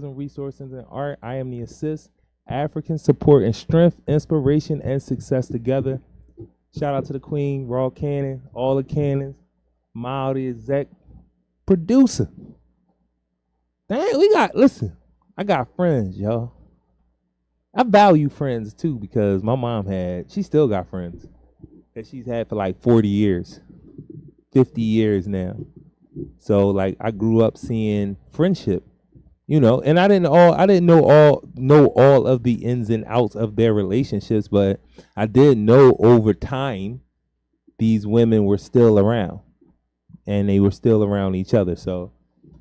resources and art. I am the assist. African support and strength, inspiration and success together. Shout out to the Queen, Raw Cannon, all the cannons, Mild the exec, producer. Dang, listen, I got friends, y'all. I value friends too because my mom she still got friends that she's had for like 40 years, 50 years now. So like I grew up seeing friendship, and I didn't know all of the ins and outs of their relationships, but I did know over time these women were still around and they were still around each other. So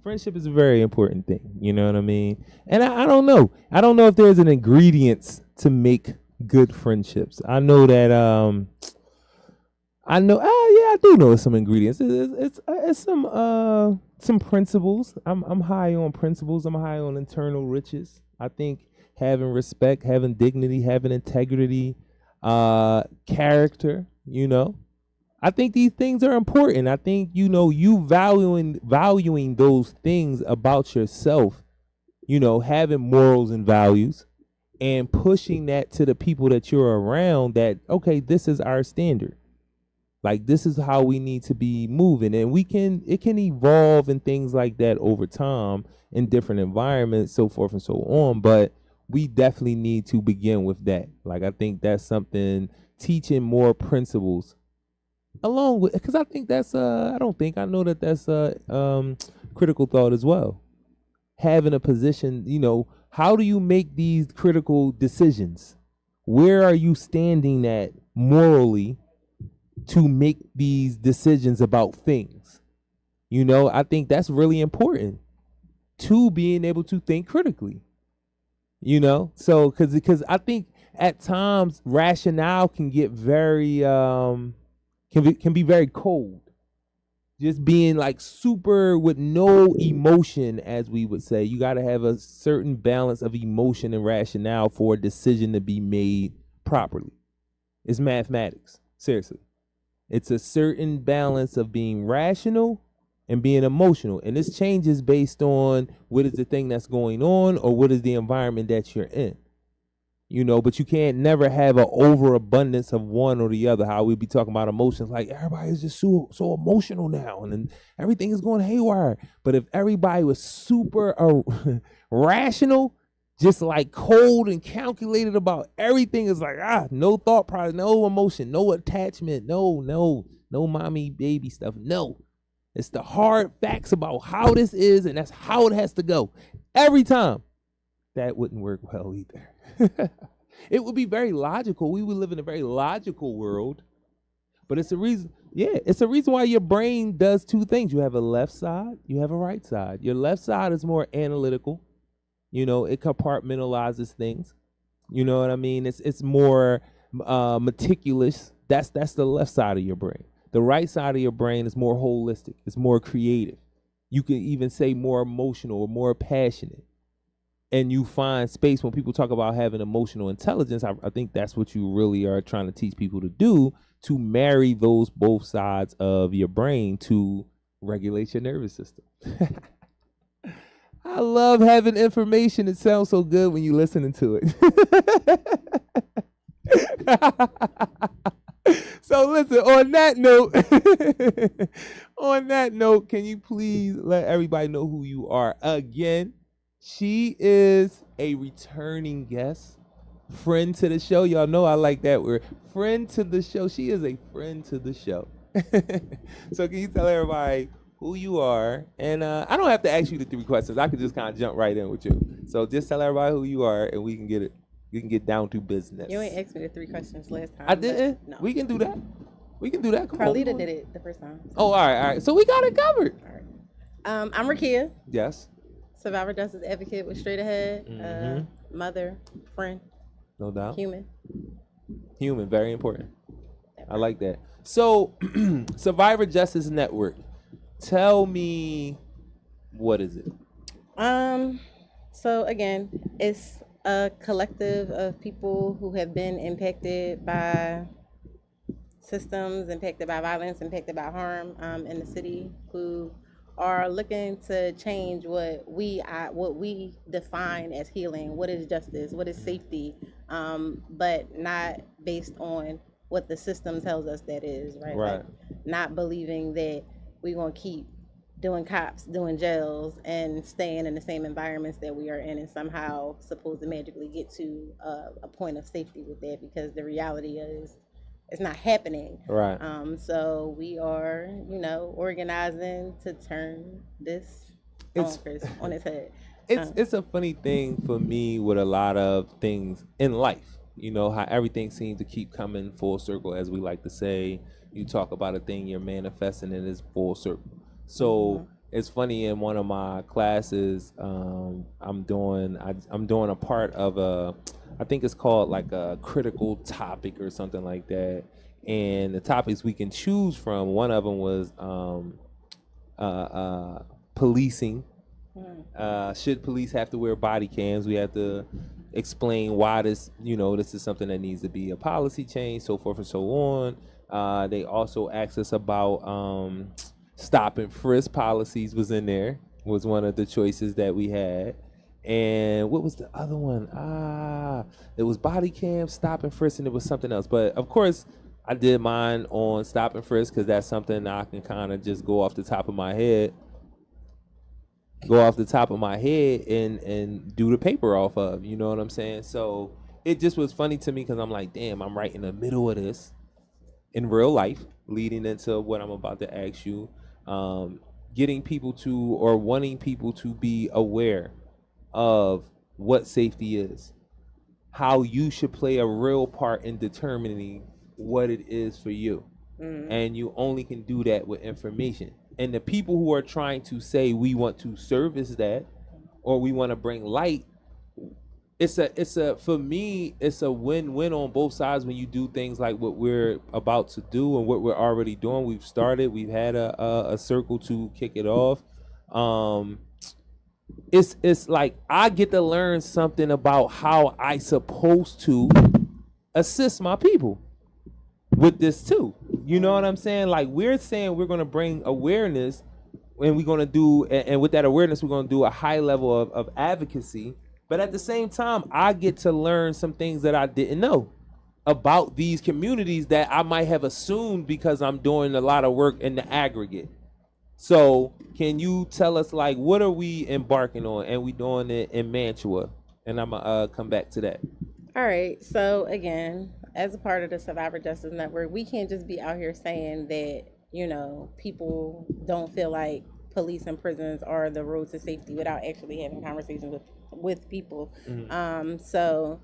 friendship is a very important thing. You know what I mean? And I don't know. I don't know if there's an ingredients to make good friendships. I know that I know. Yeah, I do know some ingredients. It's some principles. I'm high on principles. I'm high on internal riches. I think having respect, having dignity, having integrity, character. I think these things are important. I think you valuing those things about yourself. Having morals and values and pushing that to the people that you're around. That okay, this is our standard. Like this is how we need to be moving, and it can evolve and things like that over time in different environments, so forth and so on. But we definitely need to begin with that. Like I think that's something, teaching more principles along with, because I think that's I know that that's critical thought as well. Having a position, how do you make these critical decisions? Where are you standing at morally to make these decisions about things? I think that's really important to being able to think critically. So because I think at times rationale can get very can be very cold, just being like super with no emotion, as we would say. You got to have a certain balance of emotion and rationale for a decision to be made properly. It's mathematics, seriously. It's a certain balance of being rational and being emotional. And this changes based on what is the thing that's going on or what is the environment that you're in. But you can't never have an overabundance of one or the other. How we be talking about emotions, like everybody is just so emotional now, and then everything is going haywire. But if everybody was super rational, just like cold and calculated about everything, is like no thought process, no emotion, no attachment, no mommy baby stuff. No, it's the hard facts about how this is, and that's how it has to go every time. That wouldn't work well either. It would be very logical. We would live in a very logical world, but it's a reason. Yeah, it's a reason why your brain does two things. You have a left side, you have a right side. Your left side is more analytical. It compartmentalizes things. You know what I mean? It's more meticulous. That's the left side of your brain. The right side of your brain is more holistic. It's more creative. You can even say more emotional or more passionate. And you find space when people talk about having emotional intelligence. I think that's what you really are trying to teach people to do, to marry those both sides of your brain to regulate your nervous system. I love having information. It sounds so good when you're listening to it. So listen, on that note, can you please let everybody know who you are again? She is a returning guest, friend to the show. Y'all know I like that word, friend to the show. She is a friend to the show. So can you tell everybody who you are? And I don't have to ask you the 3 questions. I can just kind of jump right in with you. So just tell everybody who you are, and we can get it. We can get down to business. You ain't asked me the 3 questions last time. I didn't. No. We can do that. Come Carlita on. did it the first time. Oh, all right. So we got it covered. All right. I'm Rakia, Yes. survivor justice advocate with Straight Ahead, mother, friend, No doubt. human. Human, very important. I like that. So, Survivor Justice Network. Tell me, what is it? So again, it's a collective of people who have been impacted by systems, impacted by violence, impacted by harm in the city, who are looking to change what we define as healing, what is justice, what is safety, but not based on what the system tells us that is, right? Like Right. not believing that we're gonna keep doing cops, doing jails, and staying in the same environments that we are in, and somehow supposed to magically get to a point of safety with that, because the reality is it's not happening. Right. So we are, organizing to turn this It's on its head. it's a funny thing for me with a lot of things in life. You know how everything seems to keep coming full circle, as we like to say. You talk about a thing, you're manifesting it is full circle. Mm-hmm. So it's funny, in one of my classes, I'm doing a part of I think it's called like a critical topic or something like that. And the topics we can choose from, one of them was uh, uh, policing. Should police have to wear body cams? We have to explain why this is something that needs to be a policy change, so forth and so on. They also asked us about stop and frisk policies was in there, was one of the choices that we had. And what was the other one? It was body cam, stop and frisk, and it was something else. But of course, I did mine on stop and frisk because that's something I can kind of just go off the top of my head and do the paper off of. You know what I'm saying? So it just was funny to me because I'm like, damn, I'm right in the middle of this in real life, leading into what I'm about to ask you. Getting people to, or wanting people to be aware of what safety is, how you should play a real part in determining what it is for you. And you only can do that with information. And the people who are trying to say we want to service that, or we want to bring light, it's a for me it's a win-win on both sides when you do things like what we're about to do and what we're already doing. We've had a circle to kick it off. um it's like I get to learn something about how I supposed to assist my people with this too. You know what I'm saying? Like, we're saying we're gonna bring awareness, and we're gonna do, and with that awareness, we're gonna do a high level of advocacy. But at the same time, I get to learn some things that I didn't know about these communities that I might have assumed because I'm doing a lot of work in the aggregate. So, can you tell us, like, what are we embarking on, and we doing it in Mantua? And I'm gonna come back to that. All right. So again, as a part of the Survivor Justice Network, we can't just be out here saying that, people don't feel like police and prisons are the road to safety without actually having conversations with people. So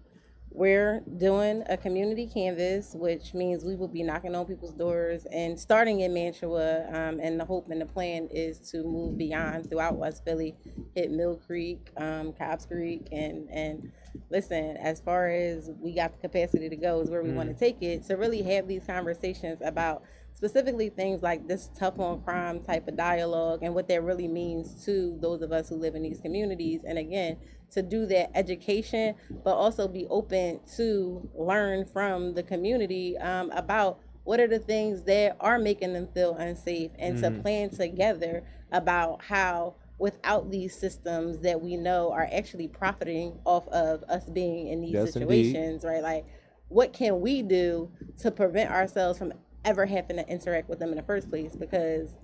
we're doing a community canvas, which means we will be knocking on people's doors and starting in Mantua. And the hope and the plan is to move beyond throughout West Philly, hit Mill Creek, Cobbs Creek, and listen, as far as we got the capacity to go is where we want to take it, to really have these conversations about specifically things like this tough on crime type of dialogue and what that really means to those of us who live in these communities. And again, to do that education, but also be open to learn from the community about what are the things that are making them feel unsafe, and to plan together about how, without these systems that we know are actually profiting off of us being in these Yes, indeed. situations, right? Like, what can we do to prevent ourselves from ever having to interact with them in the first place? Because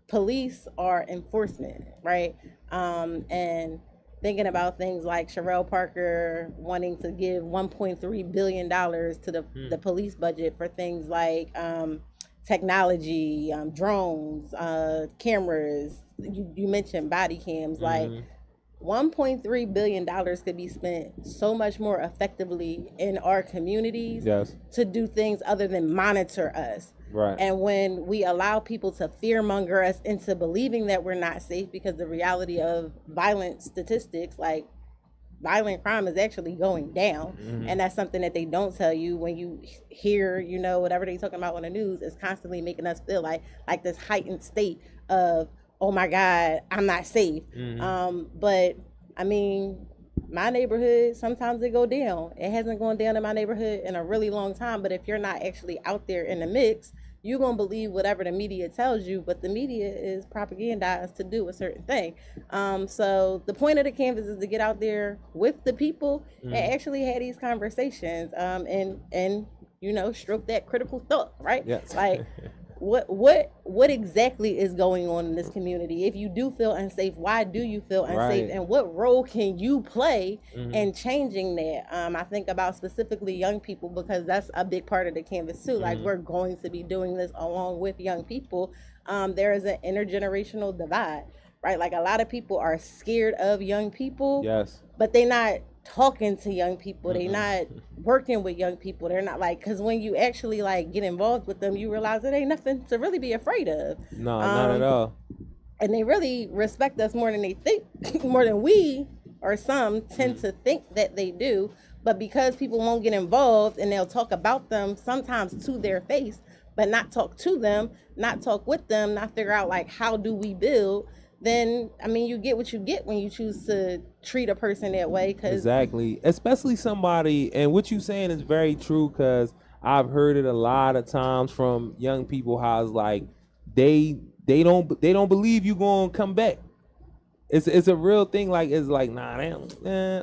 police are enforcement, right? And thinking about things like Sherelle Parker wanting to give $1.3 billion to the police budget for things like technology, drones, cameras. You mentioned body cams. Like, $1.3 billion could be spent so much more effectively in our communities, Yes. to do things other than monitor us. Right. And when we allow people to fearmonger us into believing that we're not safe, because the reality of violent statistics, like violent crime, is actually going down. And that's something that they don't tell you when you hear, whatever they talking about on the news is constantly making us feel like this heightened state of, oh my God, I'm not safe. But I mean, my neighborhood, sometimes it go down. It hasn't gone down in my neighborhood in a really long time. But if you're not actually out there in the mix, you're going to believe whatever the media tells you, but the media is propagandized to do a certain thing. So the point of the canvas is to get out there with the people and actually have these conversations, and stroke that critical thought, right? Yes. Like, what exactly is going on in this community? If you do feel unsafe, why do you feel unsafe? Right. And what role can you play in changing that? I think about specifically young people, because that's a big part of the canvas too. Like, we're going to be doing this along with young people. There is an intergenerational divide, right? Like, a lot of people are scared of young people, Yes. but they're not talking to young people. They're not working with young people. They're not, like, because when you actually like get involved with them, you realize it ain't nothing to really be afraid of. No, not at all. And they really respect us more than they think, more than we or some tend to think that they do. But because people won't get involved and they'll talk about them sometimes to their face, but not talk to them, not talk with them, not figure out like, how do we build? Then, I mean, you get what you get when you choose to treat a person that way. Exactly. Especially somebody, and what you saying is very true, because I've heard it a lot of times from young people, how it's like they don't believe you gonna come back. It's a real thing. Like, it's like, nah,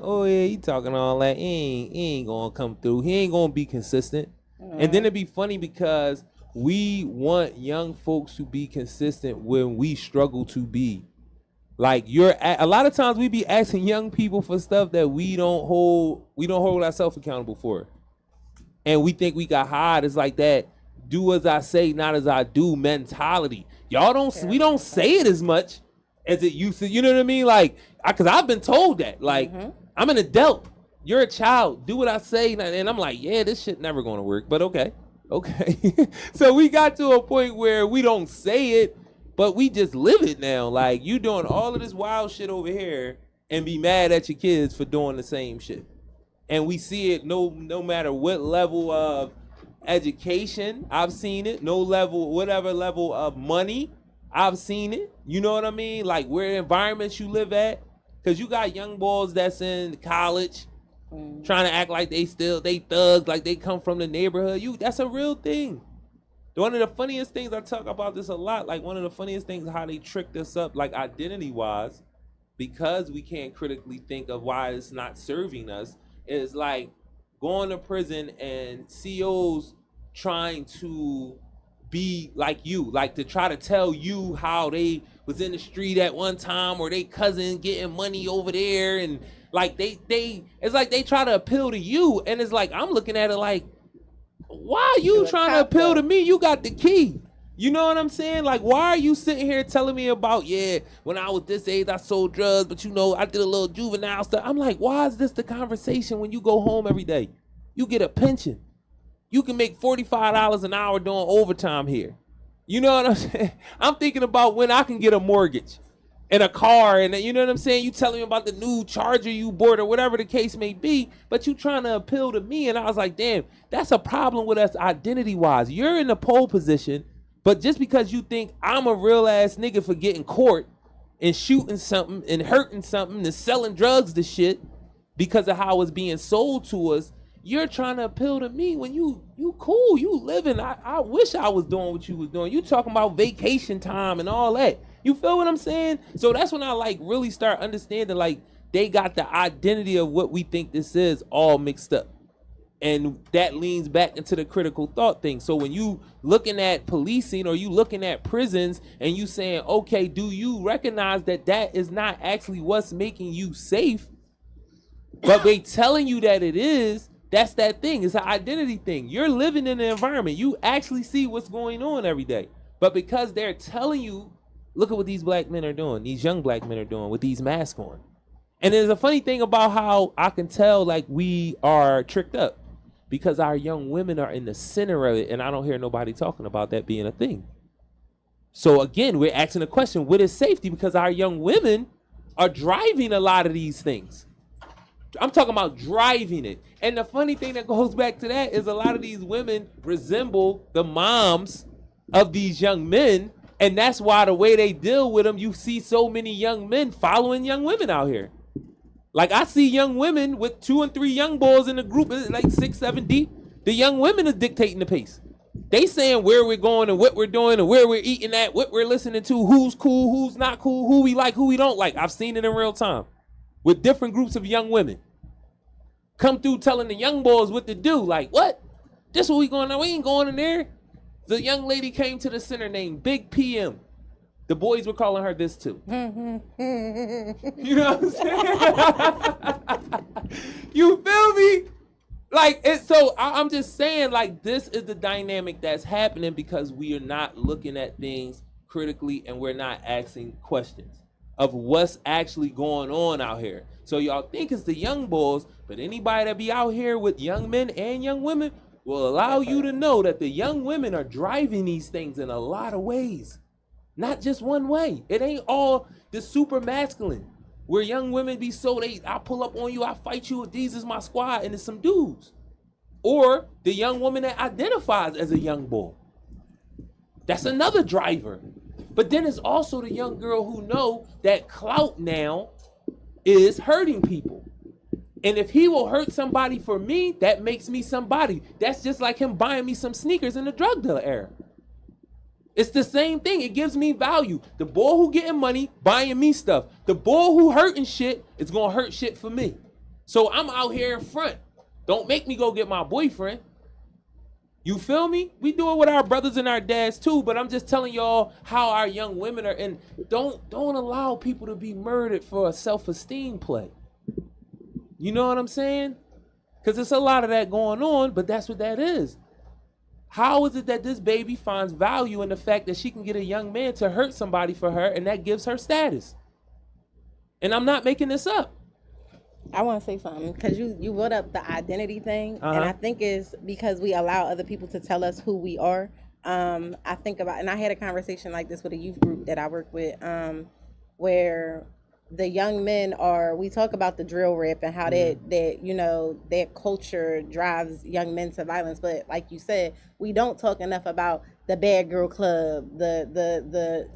oh yeah, he talking all that. He ain't gonna come through. He ain't gonna be consistent. And then it'd be funny because we want young folks to be consistent when we struggle to be. Like, a lot of times we be asking young people for stuff that we don't hold ourselves accountable for. And we think we got hard. It's like that do as I say, not as I do mentality. We don't say it as much as it used to. You know what I mean? Like, because I've been told that. Like, I'm an adult. You're a child. Do what I say. And I'm like, yeah, this shit never going to work. But okay. So we got to a point where we don't say it, but we just live it now. Like, you doing all of this wild shit over here and be mad at your kids for doing the same shit. And we see it no matter what level of education, I've seen it. Whatever level of money, I've seen it. You know what I mean? Like, where environments you live at. Because you got young boys that's in college trying to act like they thugs, like they come from the neighborhood. That's a real thing. One of the funniest things, I talk about this a lot, like one of the funniest things, how they tricked us up, like identity-wise, because we can't critically think of why it's not serving us, is like going to prison and COs trying to be like you, like to try to tell you how they was in the street at one time, or they cousin getting money over there, and like it's like they try to appeal to you, and it's like, I'm looking at it like, why are you trying to appeal to me? You got the key. You know what I'm saying? Like, why are you sitting here telling me about, when I was this age, I sold drugs, but I did a little juvenile stuff. I'm like, why is this the conversation when you go home every day? You get a pension. You can make $45 an hour doing overtime here. You know what I'm saying? I'm thinking about when I can get a mortgage and a car, and you know what I'm saying? You telling me about the new Charger you bought or whatever the case may be, but you trying to appeal to me. And I was like, damn, that's a problem with us identity-wise. You're in the pole position, but just because you think I'm a real-ass nigga for getting caught and shooting something and hurting something and selling drugs to shit because of how it's being sold to us, you're trying to appeal to me when you cool, you living. I wish I was doing what you was doing. You talking about vacation time and all that. You feel what I'm saying? So that's when I like really start understanding, like, they got the identity of what we think this is all mixed up. And that leans back into the critical thought thing. So when you looking at policing or you looking at prisons and you saying, okay, do you recognize that is not actually what's making you safe, but they telling you that it is? That's that thing. It's an identity thing. You're living in the environment. You actually see what's going on every day. But because they're telling you, look at what these black men are doing, these young black men are doing with these masks on. And there's a funny thing about how I can tell, like, we are tricked up, because our young women are in the center of it, and I don't hear nobody talking about that being a thing. So again, we're asking the question, what is safety? Because our young women are driving a lot of these things. I'm talking about driving it. And the funny thing that goes back to that is a lot of these women resemble the moms of these young men. And that's why the way they deal with them, you see so many young men following young women out here. Like, I see young women with 2 and 3 young boys in the group, like 6, 7 deep. The young women are dictating the pace. They saying where we're going and what we're doing and where we're eating at, what we're listening to, who's cool, who's not cool, who we like, who we don't like. I've seen it in real time with different groups of young women. Come through telling the young boys what to do. Like, what? This what we going on? We ain't going in there. The young lady came to the center named Big PM. The boys were calling her this too. You know what I'm saying? You feel me? Like, so I'm just saying, like, this is the dynamic that's happening because we are not looking at things critically and we're not asking questions of what's actually going on out here. So y'all think it's the young boys, but anybody that be out here with young men and young women will allow you to know that the young women are driving these things in a lot of ways. Not just one way. It ain't all the super masculine. Where young women be so I pull up on you, I fight you, these is my squad, and it's some dudes. Or the young woman that identifies as a young boy. That's another driver. But then it's also the young girl who know that clout now is hurting people. And if he will hurt somebody for me, that makes me somebody. That's just like him buying me some sneakers in the drug dealer era. It's the same thing. It gives me value. The boy who getting money, buying me stuff. The boy who hurting shit is going to hurt shit for me. So I'm out here in front. Don't make me go get my boyfriend. You feel me? We do it with our brothers and our dads too, but I'm just telling y'all how our young women are. And don't allow people to be murdered for a self-esteem play. You know what I'm saying? Because there's a lot of that going on, but that's what that is. How is it that this baby finds value in the fact that she can get a young man to hurt somebody for her and that gives her status? And I'm not making this up. I want to say something because you brought up the identity thing, and I think it's because we allow other people to tell us who we are. I think about, and I had a conversation like this with a youth group that I work with, where the young men we talk about the drill rap and how that culture drives young men to violence, but like you said, we don't talk enough about the bad girl club, the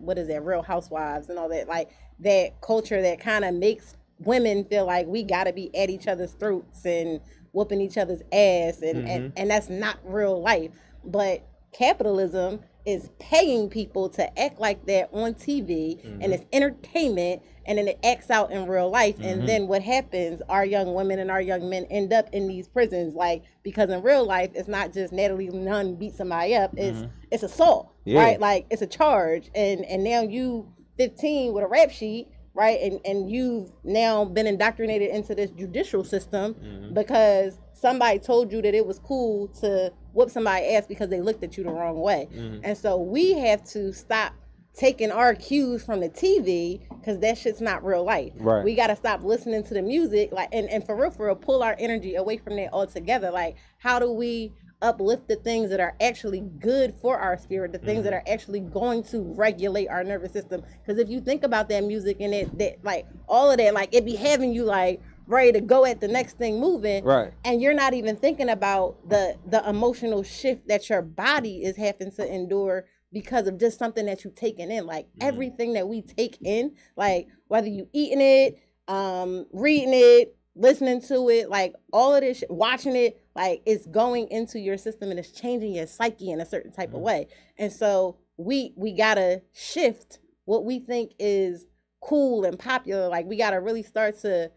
what is that, Real Housewives and all that, like that culture that kind of makes women feel like we gotta be at each other's throats and whooping each other's ass, and that's not real life. But capitalism is paying people to act like that on TV, and it's entertainment, and then it acts out in real life. And then what happens, our young women and our young men end up in these prisons, like, because in real life it's not just Natalie Nunn beat somebody up, it's assault, right? Like, it's a charge, and now you 15 with a rap sheet, right? And you've now been indoctrinated into this judicial system because somebody told you that it was cool to whoop somebody's ass because they looked at you the wrong way. And so we have to stop taking our cues from the TV because that shit's not real life. Right. We got to stop listening to the music, like, and for real, pull our energy away from that altogether. Like, how do we uplift the things that are actually good for our spirit, the things that are actually going to regulate our nervous system? Because if you think about that music and that like all of that, like, it be having you like ready to go at the next thing moving, right? And you're not even thinking about the emotional shift that your body is having to endure because of just something that you've taken in. Like everything that we take in, like whether you eating it, reading it, listening to it, like all of this, watching it, like it's going into your system and it's changing your psyche in a certain type of way. And so we gotta shift what we think is cool and popular. Like, we gotta really start to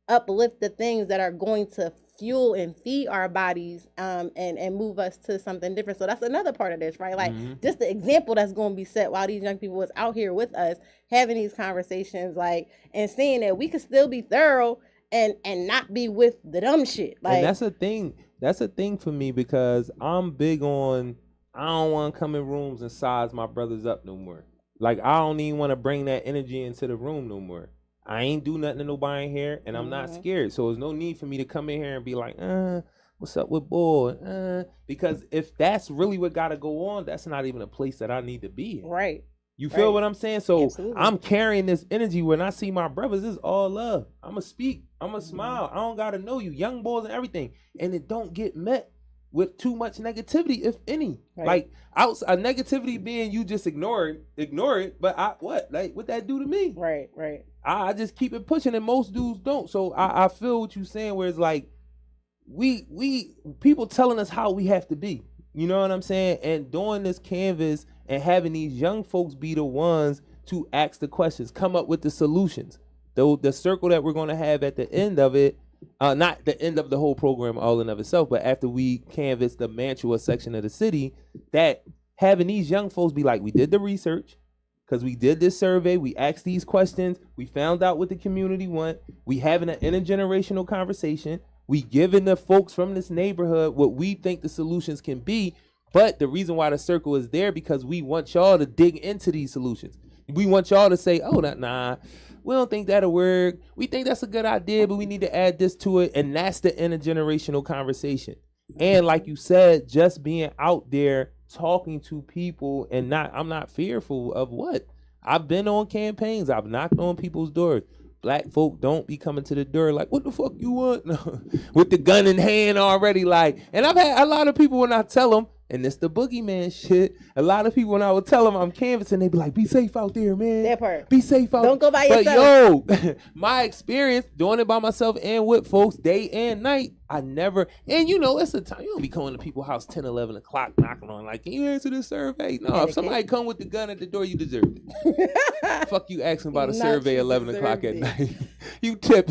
uplift the things that are going to fuel and feed our bodies, and move us to something different. So that's another part of this, right? Like, just the example that's going to be set while these young people was out here with us having these conversations, like, and seeing that we could still be thorough and not be with the dumb shit. Like, and that's a thing for me, because I'm big on, I don't want to come in rooms and size my brothers up no more. Like, I don't even want to bring that energy into the room no more. I ain't do nothing to nobody in here, and I'm not scared. So there's no need for me to come in here and be like, what's up with boy? Because if that's really what got to go on, that's not even a place that I need to be in. Right. You feel what I'm saying? So Absolutely. I'm carrying this energy. When I see my brothers, it's all love. I'm going to speak. I'm going to smile. I don't got to know you, young boys and everything. And it don't get met with too much negativity, if any. Right. Like, outside negativity being you just ignore it. But what that do to me? Right. I just keep it pushing, and most dudes don't. So I feel what you're saying, where it's like we people telling us how we have to be. You know what I'm saying? And doing this canvas and having these young folks be the ones to ask the questions, come up with the solutions. Though the circle that we're going to have at the end of it, not the end of the whole program all in of itself, but after we canvass the Mantua section of the city, that having these young folks be like, we did the research, because we did this survey, we asked these questions, we found out what the community want, we having an intergenerational conversation, we giving the folks from this neighborhood what we think the solutions can be. But the reason why the circle is there, because we want y'all to dig into these solutions. We want y'all to say, oh, nah, we don't think that'll work. We think that's a good idea, but we need to add this to it. And that's the intergenerational conversation. And like you said, just being out there talking to people, and I'm not fearful of what. I've been on campaigns. I've knocked on people's doors. Black folk don't be coming to the door like, what the fuck you want? With the gun in hand already, like. And I've had a lot of people when I tell them, and it's the boogeyman shit. A lot of people when I would tell them I'm canvassing, they be like, be safe out there, man. That part. Be safe out there. Don't go by yourself. But yo, my experience doing it by myself and with folks day and night, I never, and you know, it's a time, you don't be coming to people's house 10, 11 o'clock knocking on like, can you answer this survey? No, if somebody come with the gun at the door, you deserve it. Fuck you asking about a survey 11 o'clock at night. You tip.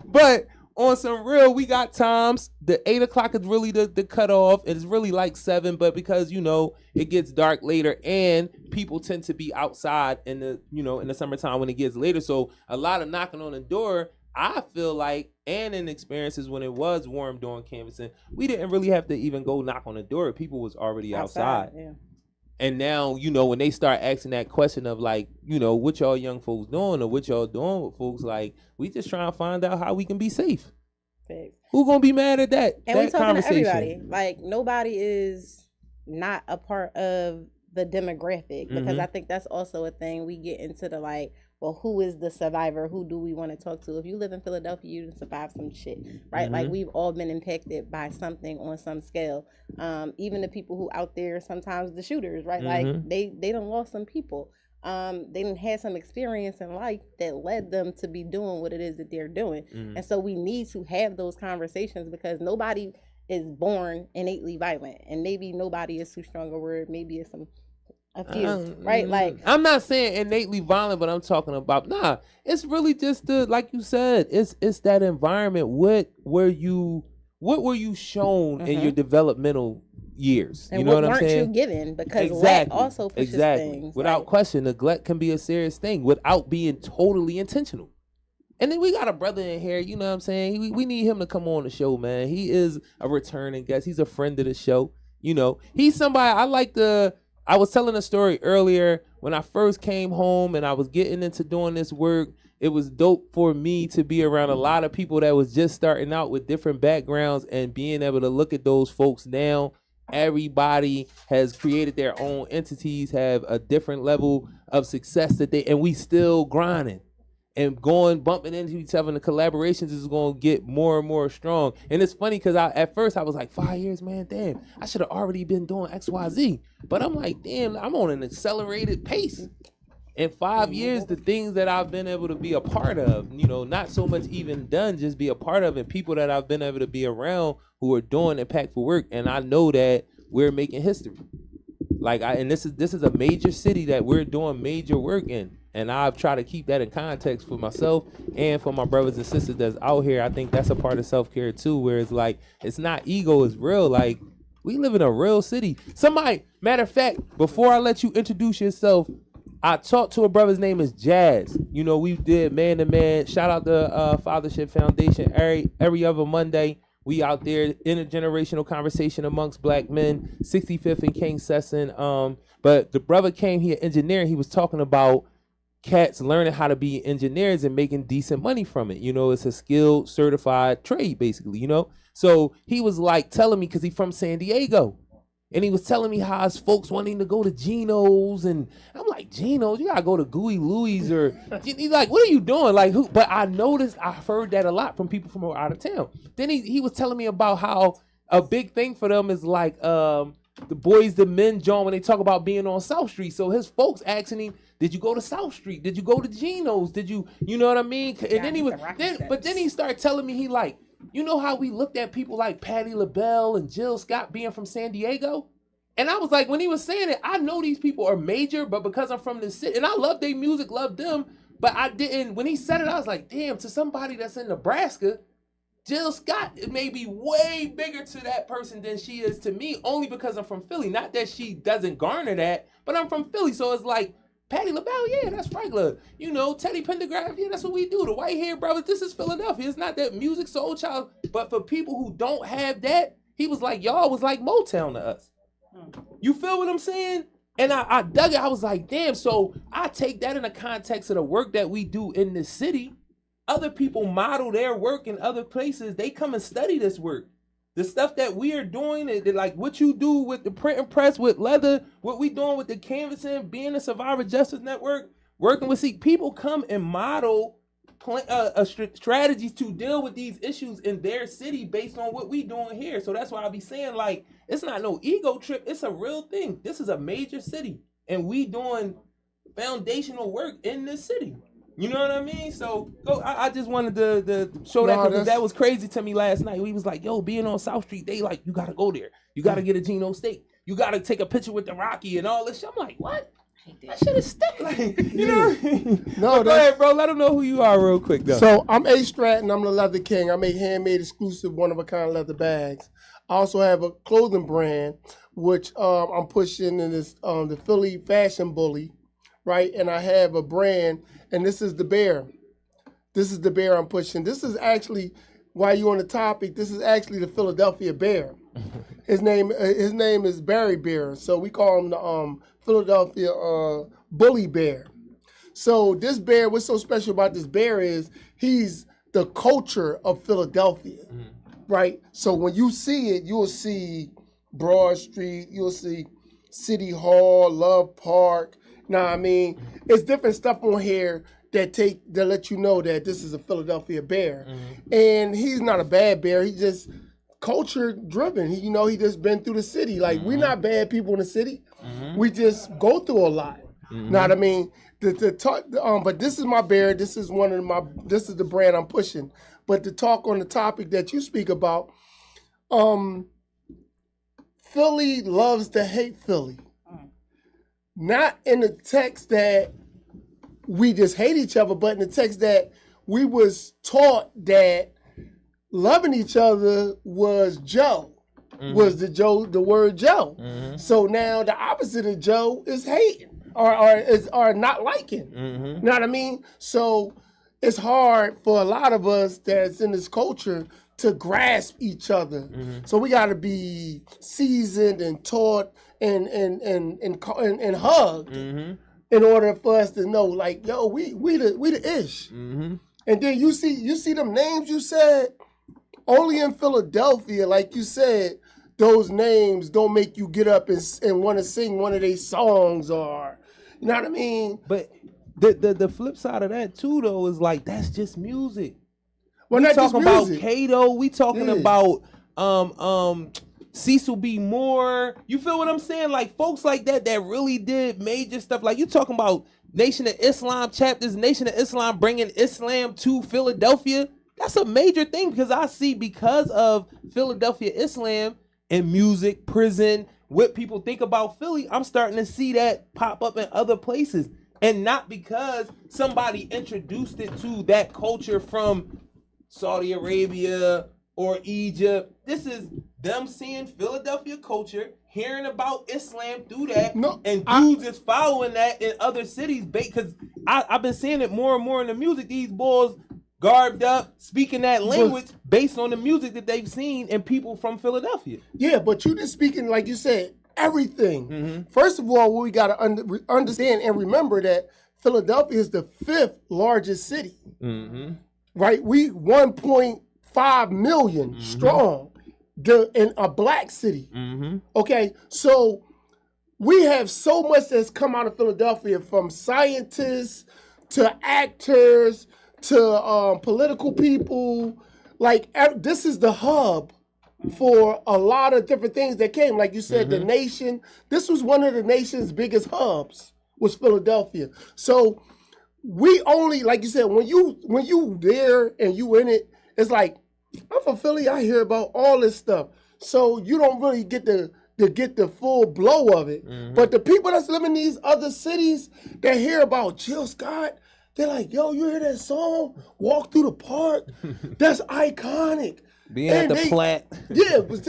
But on some real, we got times. The 8 o'clock is really the cutoff. It's really like 7, but because, you know, it gets dark later and people tend to be outside in the summertime when it gets later. So a lot of knocking on the door, I feel like, and in experiences when it was warm during canvassing, we didn't really have to even go knock on the door. People was already outside. Yeah. And now, you know, when they start asking that question of like, you know, what y'all young folks doing or what y'all doing with folks, like, we just trying to find out how we can be safe. Thanks. Who gonna be mad at that? And we talking to everybody. Like, nobody is not a part of the demographic, because I think that's also a thing. We get into the like, well, who is the survivor? Who do we want to talk to? If you live in Philadelphia, you survive some shit, right? Like, we've all been impacted by something on some scale. Even the people who out there, sometimes the shooters, right? Like, they done lost some people. They didn't have some experience in life that led them to be doing what it is that they're doing. And so we need to have those conversations, because nobody is born innately violent, and maybe nobody is too strong a word. Maybe it's a few, right? Like, I'm not saying innately violent, but I'm talking about, it's really just like you said, it's that environment. What were you shown in your developmental years? And you know what I'm weren't saying? you given? Because lack also pushes things. Without question, neglect can be a serious thing without being totally intentional. And then we got a brother in here, you know what I'm saying? We need him to come on the show, man. He is a returning guest. He's a friend of the show. You know, he's somebody I was telling a story earlier when I first came home and I was getting into doing this work. It was dope for me to be around a lot of people that was just starting out with different backgrounds, and being able to look at those folks now. Everybody has created their own entities, have a different level of success and we still grinding and bumping into each other, and the collaborations is going to get more and more strong. And it's funny because at first I was like, 5 years, man, damn, I should have already been doing XYZ. But I'm like, damn, I'm on an accelerated pace. In 5 years, the things that I've been able to be a part of, you know, not so much even done, just be a part of, and people that I've been able to be around who are doing impactful work. And I know that we're making history. Like, and this is a major city that we're doing major work in. And I've tried to keep that in context for myself and for my brothers and sisters that's out here. I think that's a part of self-care too, where it's like, it's not ego, it's real. Like, we live in a real city. Matter of fact, before I let you introduce yourself, I talked to a brother's name is Jazz. You know, we did Man to Man. Shout out to Fathership Foundation. Every other Monday, we out there, intergenerational conversation amongst black men. 65th and King Sesson. But the brother came here, engineering. He was talking about cats learning how to be engineers and making decent money from it. You know, it's a skilled, certified trade, basically, you know? So he was like telling me, because he's from San Diego. And he was telling me how his folks wanting to go to Geno's, and I'm like, Geno's? You gotta go to Gooey Louie's, or he's like, what are you doing? Like, who? But I noticed, I heard that a lot from people from out of town. Then he was telling me about how a big thing for them is like the Boys the Men John, when they talk about being on South Street. So his folks asking him, did you go to South Street? Did you go to Geno's? Did you know what I mean? And then he started telling me, he like, you know how we looked at people like Patti LaBelle and Jill Scott being from San Diego? And I was like, when he was saying it, I know these people are major, but because I'm from this city, and I love their music, love them, but I didn't, when he said it, I was like, damn, to somebody that's in Nebraska, Jill Scott may be way bigger to that person than she is to me, only because I'm from Philly. Not that she doesn't garner that, but I'm from Philly, so it's like, Patti LaBelle, yeah, that's regular. You know, Teddy Pendergrass, yeah, that's what we do. The White Hair Brothers, this is Philadelphia. It's not that music soul child, but for people who don't have that, he was like, y'all was like Motown to us. You feel what I'm saying? And I dug it. I was like, damn, so I take that in the context of the work that we do in this city. Other people model their work in other places. They come and study this work. The stuff that we are doing, like what you do with the print and press, with leather, what we doing with the canvassing, being a Survivor Justice Network, working with people come and model strategies to deal with these issues in their city based on what we doing here. So that's why I be saying, like, it's not no ego trip. It's a real thing. This is a major city, and we doing foundational work in this city. You know what I mean? So I just wanted to show that, because that was crazy to me last night. We was like, yo, being on South Street, they like, you got to go there. You got to get a Geno steak. You got to take a picture with the Rocky and all this shit. I'm like, what? That shit is stick. Like, you know what I mean? No, go ahead, bro. Let them know who you are real quick, though. So I'm A. Stratton. I'm the Leather King. I make handmade exclusive one-of-a-kind leather bags. I also have a clothing brand, which I'm pushing in this the Philly Fashion Bully, right? And I have a brand, and this is the bear. This is the bear I'm pushing. This is actually, while you're on the topic, this is actually the Philadelphia Bear. His name is Barry Bear, so we call him the Philadelphia Bully Bear. So this bear, what's so special about this bear is he's the culture of Philadelphia, right? So when you see it, you'll see Broad Street, you'll see City Hall, Love Park. Now, I mean, it's different stuff on here that let you know that this is a Philadelphia bear. And he's not a bad bear. He just culture driven. He just been through the city. Like, we're not bad people in the city. We just go through a lot. Know what I mean? But this is my bear. This is this is the brand I'm pushing. But to talk on the topic that you speak about, Philly loves to hate Philly. Not in the text that we just hate each other, but in the text that we was taught that loving each other was Joe, was the word Joe. So now the opposite of Joe is hating or not liking. You know what I mean? So it's hard for a lot of us that's in this culture to grasp each other. So we got to be seasoned and taught and hugged in order for us to know, like, yo, we the ish. And then you see them names you said. Only in Philadelphia, like you said, those names don't make you get up and want to sing one of their songs, or, you know what I mean? But the flip side of that too, though, is like, that's just music. Well, we not talking just about music. Kato. We talking about Cecil B. Moore. You feel what I'm saying? Like, folks like that really did major stuff. Like, you talking about Nation of Islam chapters, Nation of Islam bringing Islam to Philadelphia. That's a major thing, because I see, because of Philadelphia Islam and music, prison, what people think about Philly, I'm starting to see that pop up in other places. And not because somebody introduced it to that culture from Saudi Arabia or Egypt. This is them seeing Philadelphia culture, hearing about Islam through that, and dudes is following that in other cities. Because I've been seeing it more and more in the music. These boys garbed up, speaking that language based on the music that they've seen in people from Philadelphia. Yeah, but you just speaking, like you said, everything. First of all, we got to understand and remember that Philadelphia is the 5th largest city. Right? We 1.5 million strong in a black city. Okay, so we have so much that's come out of Philadelphia, from scientists to actors to political people. Like, this is the hub for a lot of different things that came. Like you said, the nation. This was one of the nation's biggest hubs, was Philadelphia. So we only, like you said, when you there and you in it, it's like I'm from Philly. I hear about all this stuff, so you don't really get the full blow of it. Mhm. But the people that's living in these other cities that hear about Jill Scott, they're like, "Yo, you hear that song? Walk through the park. That's iconic." Being at the Platte. Yeah, it was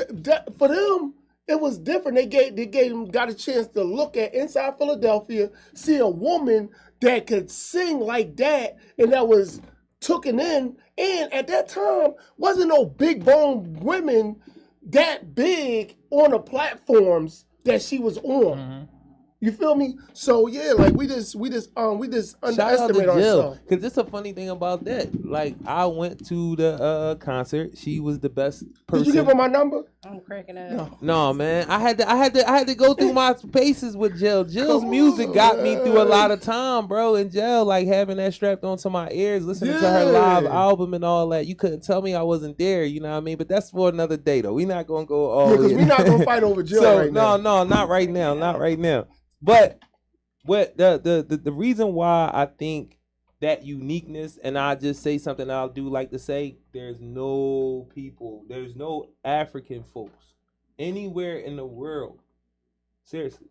for them. It was different. They got a chance to look at inside Philadelphia, see a woman that could sing like that, and that was taken in. And at that time, wasn't no big bone women that big on the platforms that she was on. Mhm. You feel me? So yeah, like we just underestimate ourselves. Because it's a funny thing about that. Like, I went to the concert. She was the best person. Did you give her my number? I'm cracking up. No, man. I had to go through my paces with Jill. Jill's music got me through a lot of time, bro. In jail, like having that strapped onto my ears, listening to her live album and all that. You couldn't tell me I wasn't there. You know what I mean? But that's for another day, though. We're not gonna go all. Because we're not gonna fight over Jill right now. No, not right now. Not right now. But what the reason why I think that uniqueness, and I just say something I do like to say, there's no African folks anywhere in the world, seriously,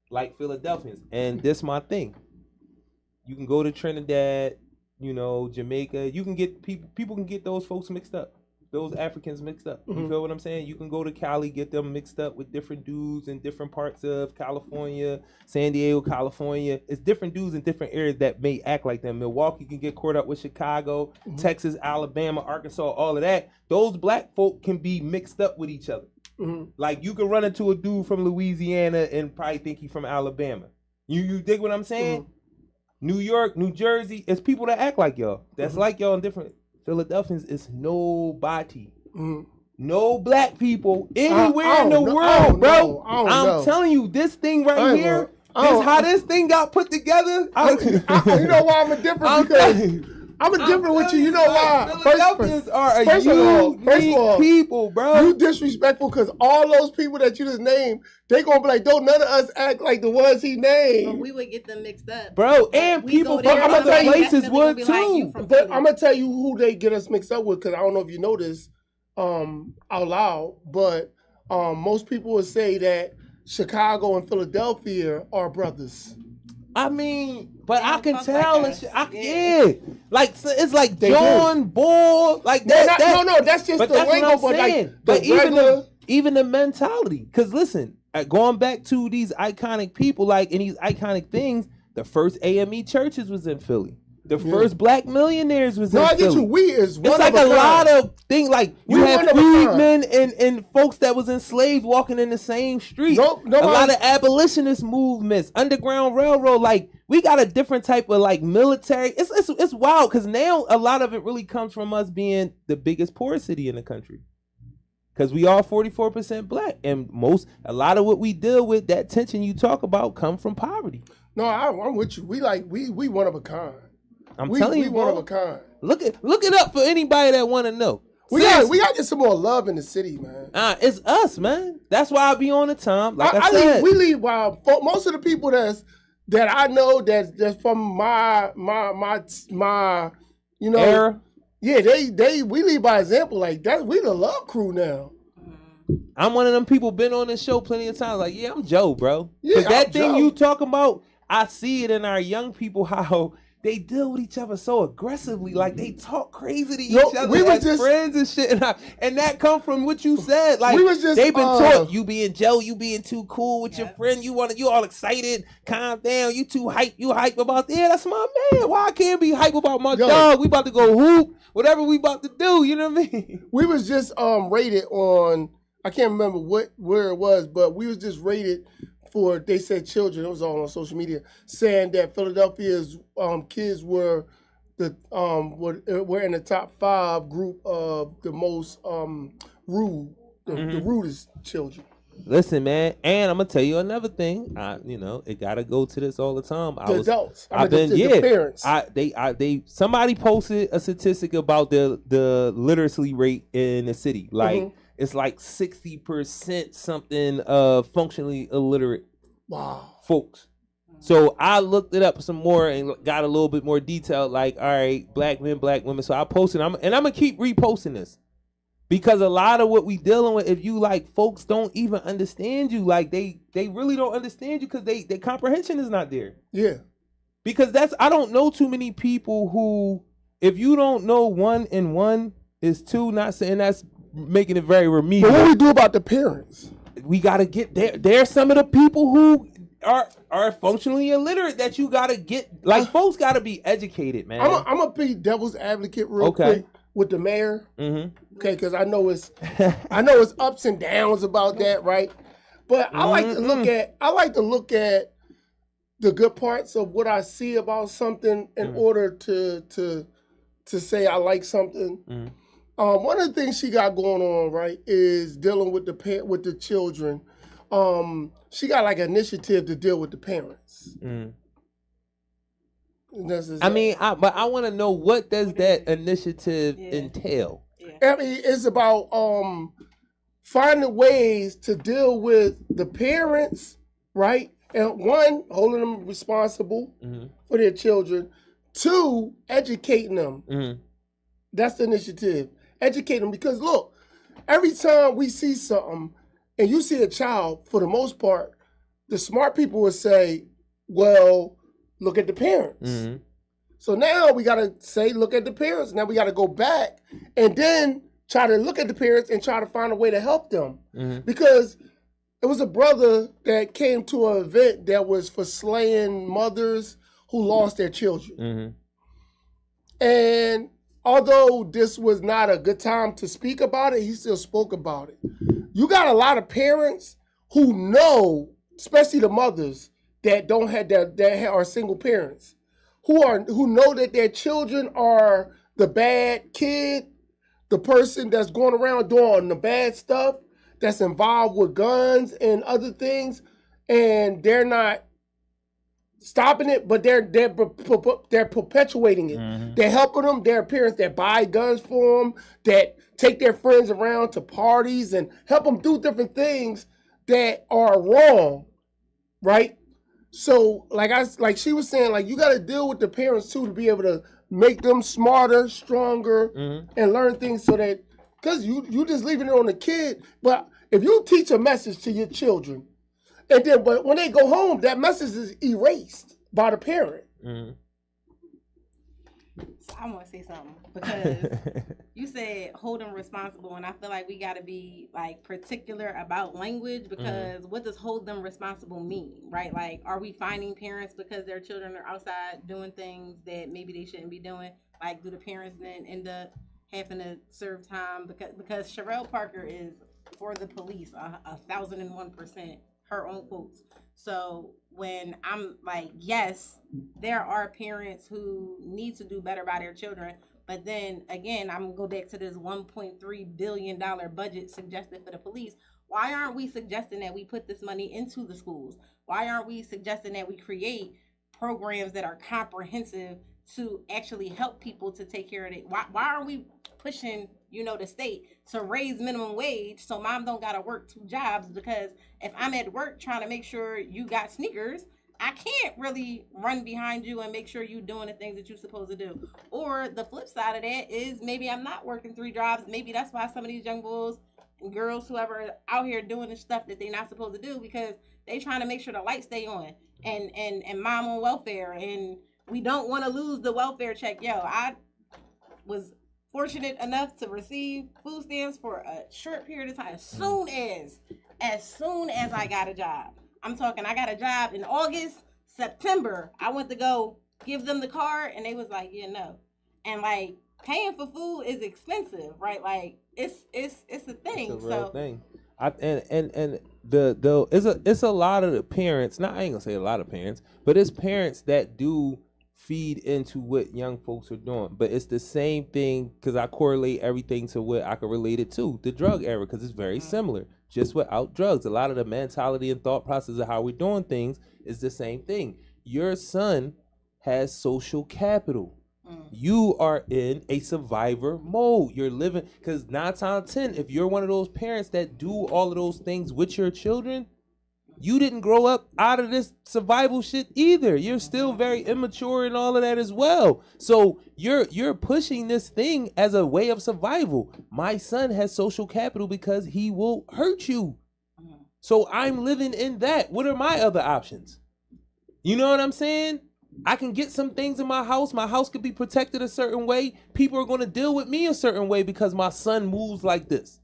like Philadelphians. And this my thing. You can go to Trinidad, Jamaica. You can get people can get those folks mixed up. Those Africans mixed up. You feel what I'm saying? You can go to Cali, get them mixed up with different dudes in different parts of California, San Diego, California. It's different dudes in different areas that may act like them. Milwaukee can get caught up with Chicago, Texas, Alabama, Arkansas, all of that. Those black folk can be mixed up with each other. Like, you can run into a dude from Louisiana and probably think he's from Alabama. You dig what I'm saying? New York, New Jersey, it's people that act like y'all. That's like y'all in different. Philadelphians is nobody. No black people anywhere in the world, bro. I'm telling you, this thing right here, how this thing got put together. You know why I'm different? Because I'm different with you. You know why? Philadelphians are a unique people, bro. You disrespectful because all those people that you just named, they gonna be like, don't none of us act like the ones he named. But we would get them mixed up, bro. And people from other places would too. But I'm gonna tell you who they get us mixed up with, because I don't know if you know this out loud, but most people would say that Chicago and Philadelphia are brothers. I mean, but I can tell and shit. Like, so it's like John Bull, like that. No, that's just the lingo. But like, but even the mentality. Because listen, going back to these iconic people, like in these iconic things, the first AME churches was in Philly. The first black millionaires was in Philly. No, I get you. We is one it's like a lot of things. Like, you had freedmen and folks that was enslaved walking in the same street. A lot of abolitionist movements, Underground Railroad. Like, we got a different type of like military. It's wild, because now a lot of it really comes from us being the biggest poor city in the country. Because we are 44% black, and a lot of what we deal with, that tension you talk about, come from poverty. No, I'm with you. We one of a kind. I'm telling you, one of a kind. Look it up for anybody that want to know. We got to get some more love in the city, man. It's us, man. That's why I be on the time. Like I said, we leave. Most of the people that I know that's from my era. Yeah, we lead by example. Like that, we the love crew now. I'm one of them people been on this show plenty of times. Like, yeah, I'm Joe, bro. Yeah, that thing you talking about, I see it in our young people, how they deal with each other so aggressively. Like, they talk crazy to each other as friends and shit. And that come from what you said. Like, they've been taught, you being Joe, you being too cool with your friend. You all excited, calm down. You too hype. You hype about, that's my man. Why I can't be hype about my dog? We about to go hoop, whatever we about to do. You know what I mean? We was just rated on, I can't remember where it was, but we was just rated for, they said children, it was all on social media, saying that Philadelphia's kids were were in the top 5 group of the most rude, the rudest children. Listen, man, and I'm gonna tell you another thing. It gotta go to this all the time. Adults. The parents. Somebody posted a statistic about the literacy rate in the city. Like, it's like 60% something functionally illiterate folks. So I looked it up some more and got a little bit more detail. Like, all right, black men, black women. So I posted, and I'm gonna keep reposting this. Because a lot of what we dealing with, if you like, folks don't even understand you. Like they really don't understand you because their comprehension is not there. Yeah. Because I don't know too many people who, if you don't know 1 and 1 is 2, not saying that's making it very remedial. But what we do about the parents? We gotta get there. There's some of the people who are functionally illiterate that you gotta get. Like folks gotta be educated, man. I'm gonna be devil's advocate real quick with the mayor. Mm-hmm. Okay, because I know it's ups and downs about that, right? But I like to look at the good parts of what I see about something in order to say I like something. Mm-hmm. One of the things she got going on, right, is dealing with the children. She got like an initiative to deal with the parents. I mean, but I want to know, what does that initiative entail? I mean, it's about finding ways to deal with the parents, right? And 1, holding them responsible for their children. 2, educating them. That's the initiative. Educate them, because look, every time we see something and you see a child, for the most part, the smart people would say, well, look at the parents. So now we got to say, look at the parents. Now we got to go back and then try to look at the parents and try to find a way to help them. Because it was a brother that came to an event that was for slaying mothers who lost their children. And although this was not a good time to speak about it, he still spoke about it. You got a lot of parents who know, especially the mothers that don't have that are single parents, who know that their children are the bad kid, the person that's going around doing the bad stuff, that's involved with guns and other things, and they're not stopping it, but they're perpetuating it. They're helping them. There are parents that buy guns for them, that take their friends around to parties and help them do different things that are wrong, right? So, like she was saying, like, you got to deal with the parents too, to be able to make them smarter, stronger, and learn things, so that, because you just leaving it on the kid. But if you teach a message to your children, and then, but when they go home, that message is erased by the parent. So I want to say something, because you said hold them responsible, and I feel like we got to be like particular about language, because what does hold them responsible mean, right? Like, are we finding parents because their children are outside doing things that maybe they shouldn't be doing? Like, do the parents then end up having to serve time? Because Sherelle Parker is for the police 1,001%, her own quotes. So when I'm like, yes, there are parents who need to do better by their children, but then again, I'm gonna go back to this $1.3 billion budget suggested for the police. Why aren't we suggesting that we put this money into the schools? Why aren't we suggesting that we create programs that are comprehensive to actually help people to take care of it? Why aren't we pushing, the state to raise minimum wage so mom don't gotta work 2 jobs? Because if I'm at work trying to make sure you got sneakers, I can't really run behind you and make sure you're doing the things that you're supposed to do. Or the flip side of that is, maybe I'm not working 3 jobs. Maybe that's why some of these young boys and girls, whoever, are out here doing the stuff that they're not supposed to do, because they trying to make sure the lights stay on, and mom on welfare, and we don't want to lose the welfare check. I was fortunate enough to receive food stamps for a short period of time. As soon as I got a job, I'm talking, I got a job in August, September, I went to go give them the card, and they was like, yeah, no. And like, paying for food is expensive, right? Like, it's a thing. It's a real thing. It's a lot of the parents. Now, I ain't gonna say a lot of parents, but it's parents that do feed into what young folks are doing. But it's the same thing, because I correlate everything to what I can relate it to, the drug era, because it's very similar, just without drugs. A lot of the mentality and thought process of how we're doing things is the same thing. Your son has social capital. You are in a survivor mode. You're living, because 9 times out of 10, if you're one of those parents that do all of those things with your children, you didn't grow up out of this survival shit either. You're still very immature and all of that as well. So you're pushing this thing as a way of survival. My son has social capital because he will hurt you. So I'm living in that. What are my other options? You know what I'm saying? I can get some things in my house. My house could be protected a certain way. People are going to deal with me a certain way because my son moves like this.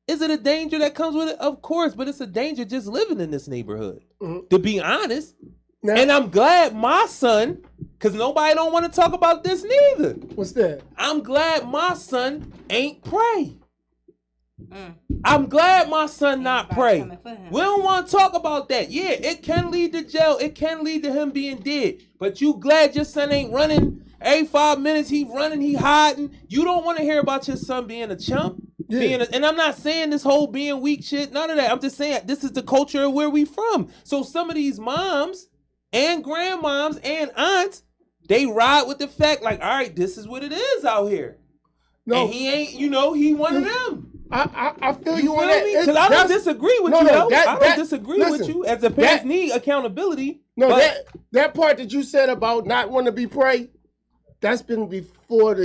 Is it a danger that comes with it? Of course, but it's a danger just living in this neighborhood, to be honest. Now, and I'm glad my son, because nobody don't want to talk about this neither. What's that? I'm glad my son ain't pray. I'm glad my son not pray. We don't want to talk about that. Yeah, it can lead to jail. It can lead to him being dead. But you glad your son ain't running every 5 minutes. He running, he hiding. You don't want to hear about your son being a chump. Yeah. And I'm not saying this whole being weak shit. None of that. I'm just saying this is the culture of where we from. So some of these moms and grandmoms and aunts, they ride with the fact like, all right, this is what it is out here. No, and he ain't, he one of them. I feel you on that. Because I don't disagree with you, though. I don't disagree with you. As the parents need accountability. No, that part that you said about not wanting to be prey, that's been before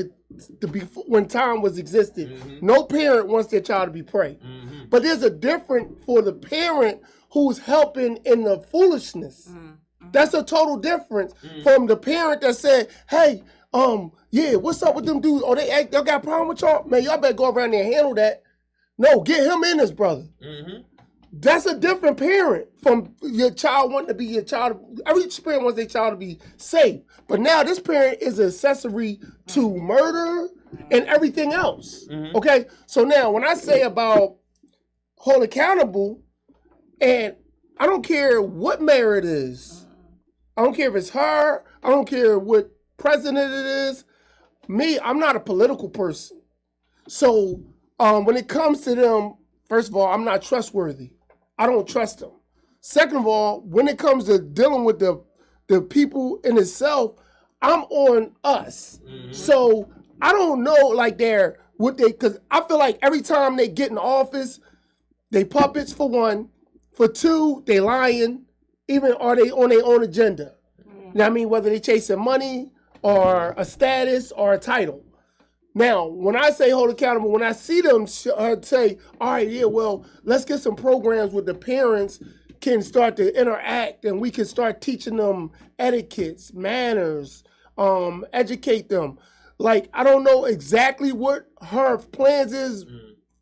when time was existed. Mm-hmm. No parent wants their child to be prey. Mm-hmm. But there's a difference for the parent who's helping in the foolishness. Mm-hmm. That's a total difference from the parent that said, hey, yeah, what's up with them dudes? Oh, they got a problem with y'all? Man, y'all better go around there and handle that. No, get him in this, brother. Mm-hmm. That's a different parent from your child wanting to be your child. Every parent wants their child to be safe. But now this parent is an accessory to murder and everything else. Mm-hmm. Okay? So now when I say about hold accountable, and I don't care what mayor it is. I don't care if it's her. I don't care what president it is. Me, I'm not a political person. So when it comes to them, first of all, I'm not trustworthy. I don't trust them. Second of all, when it comes to dealing with the people in itself, I'm on us. Mm-hmm. So I don't know because I feel like every time they get in office, they puppets for one. For two, they lying, even are they on their own agenda. Mm-hmm. You know what I mean? Whether they chasing money or a status or a title. Now, when I say hold accountable, when I see them say, all right, yeah, well, let's get some programs where the parents can start to interact and we can start teaching them etiquettes, manners, educate them. Like, I don't know exactly what her plans is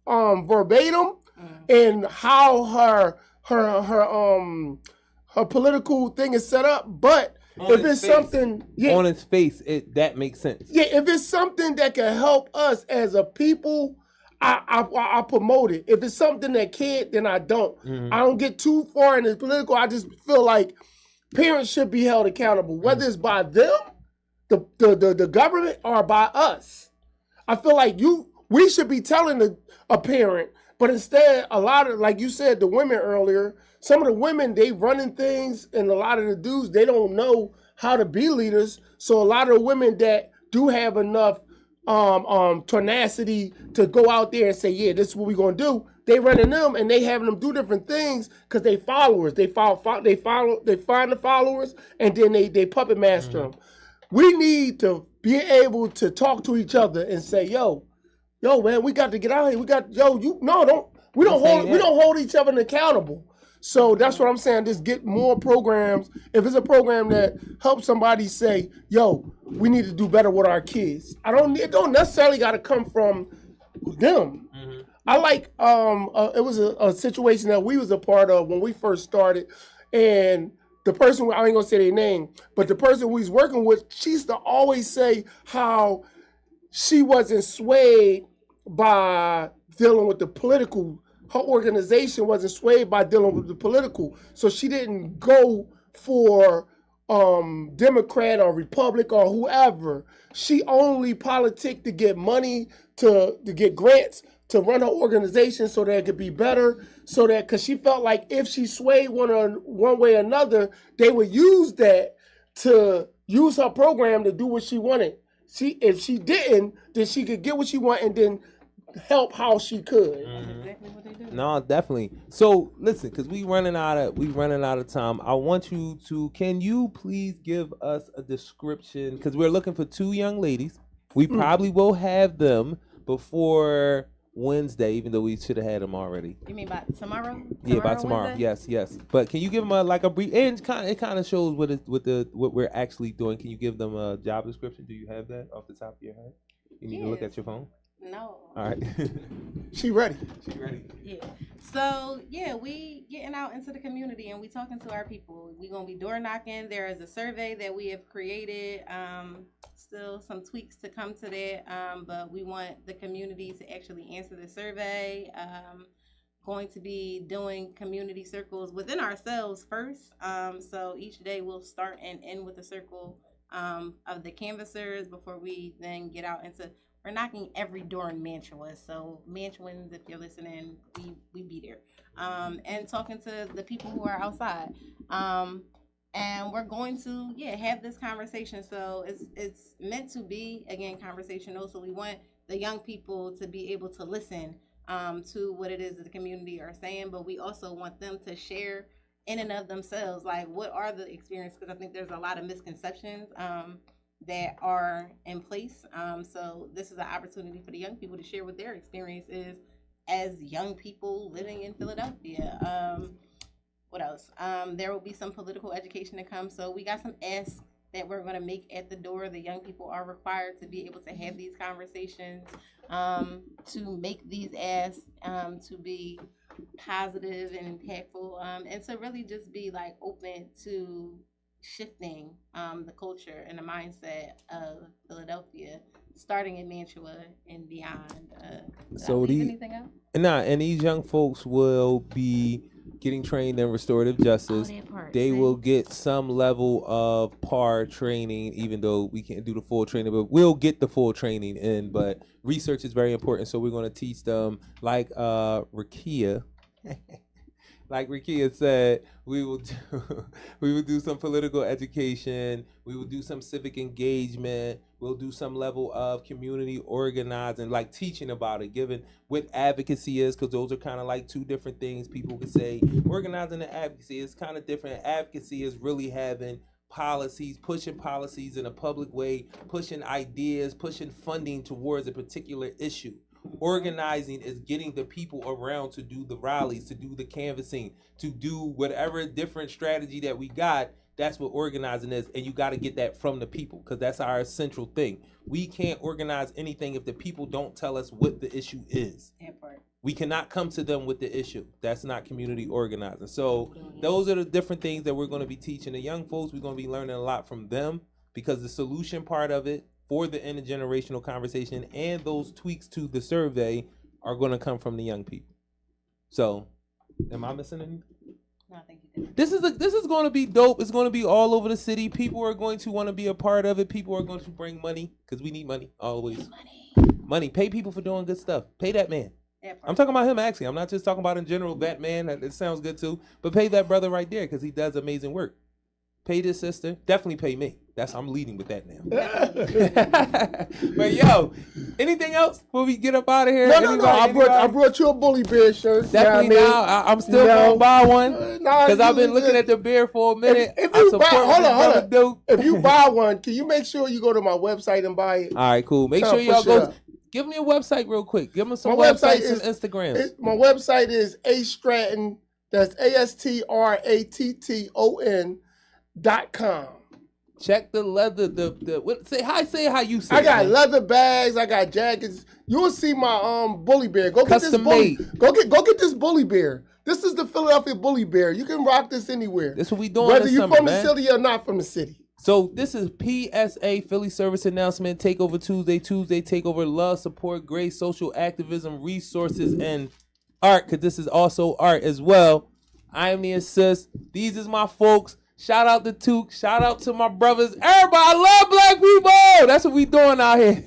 verbatim and how her political thing is set up, but if it's something on its face, that makes sense. Yeah, if it's something that can help us as a people, I promote it. If it's something that can't, then I don't. Mm-hmm. I don't get too far in the political. I just feel like parents should be held accountable, whether it's by them, the government, or by us. I feel like we should be telling a parent, but instead, a lot of, like you said, the women earlier, some of the women, they running things, and a lot of the dudes, they don't know how to be leaders. So a lot of the women that do have enough tenacity to go out there and say, yeah, this is what we're going to do, they running them and they having them do different things because they followers. They find the followers, and then they puppet master them. We need to be able to talk to each other and say, yo, man, we got to get out here. We don't hold each other accountable. So that's what I'm saying. Just get more programs. If it's a program that helps somebody say, yo, we need to do better with our kids. It don't necessarily got to come from them. Mm-hmm. I like, it was a situation that we was a part of when we first started. And the person, I ain't gonna say their name, but the person we was working with, she used to always say how she wasn't swayed by dealing with the political. Her organization wasn't swayed by dealing with the political. So she didn't go for Democrat or Republic or whoever. She only politicked to get money, to get grants, to run her organization so that it could be better. So that, because she felt like if she swayed one way or another, they would use that to use her program to do what she wanted. If she didn't, then she could get what she wanted and then help how she could. That's exactly what they do. No, definitely. So listen, because we running out of time. I want you to. Can you please give us a description? Because we're looking for 2 young ladies. We probably will have them before Wednesday, even though we should have had them already. You mean by tomorrow? Yeah, by tomorrow. Wednesday? Yes. But can you give them a brief? And it kind of shows what we're actually doing. Can you give them a job description? Do you have that off the top of your head? You need to look at your phone. No. All right. She ready. Yeah. So we getting out into the community and we talking to our people. We gonna be door knocking. There is a survey that we have created. Still some tweaks to come to that. But we want the community to actually answer the survey. Going to be doing community circles within ourselves first. So each day we'll start and end with a circle of the canvassers before we then get out into. We're knocking every door in Mantua. So Mantuans, if you're listening, we be there. And talking to the people who are outside. And we're going to, have this conversation. So it's meant to be, again, conversational. So we want the young people to be able to listen to what it is that the community are saying. But we also want them to share in and of themselves, like what are the experiences? Because I think there's a lot of misconceptions that are in place. So this is an opportunity for the young people to share what their experience is as young people living in Philadelphia. What else? There will be some political education to come. So we got some asks that we're going to make at the door. The young people are required to be able to have these conversations, to make these asks, to be positive and impactful, and to really just be like open to shifting the culture and the mindset of Philadelphia, starting in Mantua and beyond. So anything else? And these young folks will be getting trained in restorative justice. They will get some level of PAR training, even though we can't do the full training, but we'll get the full training in. But research is very important, so we're going to teach them, like Rakia. Like Rakia said, we will do some political education. We will do some civic engagement. We'll do some level of community organizing, like teaching about it, giving what advocacy is, because those are kind of like 2 different things. People could say organizing and advocacy is kind of different. Advocacy is really having policies, pushing policies in a public way, pushing ideas, pushing funding towards a particular issue. Organizing is getting the people around to do the rallies, to do the canvassing, to do whatever different strategy that we got. That's what organizing is, and you got to get that from the people, because that's our central thing. We can't organize anything if the people don't tell us what the issue is. We cannot come to them with the issue. That's not community organizing. So those are the different things that we're going to be teaching the young folks. We're going to be learning a lot from them, because the solution part of it for the intergenerational conversation and those tweaks to the survey are going to come from the young people. So, am I missing anything? No, I think you did. This is going to be dope. It's going to be all over the city. People are going to want to be a part of it. People are going to bring money, because we need money always. Money. Pay people for doing good stuff. Pay that man. I'm talking about him actually. I'm not just talking about in general that man. It sounds good too. But pay that brother right there, because he does amazing work. Pay this sister. Definitely pay me. I'm leading with that now. But yo, anything else before we get up out of here? No. I brought you a bully bear shirt. Definitely now. I'm still gonna buy one, because I've been looking at the beer for a minute. Hold on. If you buy one, can you make sure you go to my website and buy it? All right, cool. Make sure y'all go. Give me a website real quick. Give me some websites and Instagrams. My website is astratton. That's ASTRATTON.com. Check the leather. Say how you say. I got leather bags. I got jackets. You'll see my bully bear. Go get this bully. Go get this bully bear. This is the Philadelphia bully bear. You can rock this anywhere. That's what we doing. Whether you're from the city or not from the city. So this is PSA Philly Service Announcement. Takeover Tuesday. Takeover love, support, grace, social activism, resources, and art. Because this is also art as well. I am the assist. These is my folks. Shout out to Took. Shout out to my brothers. Everybody, I love black people. That's what we doing out here.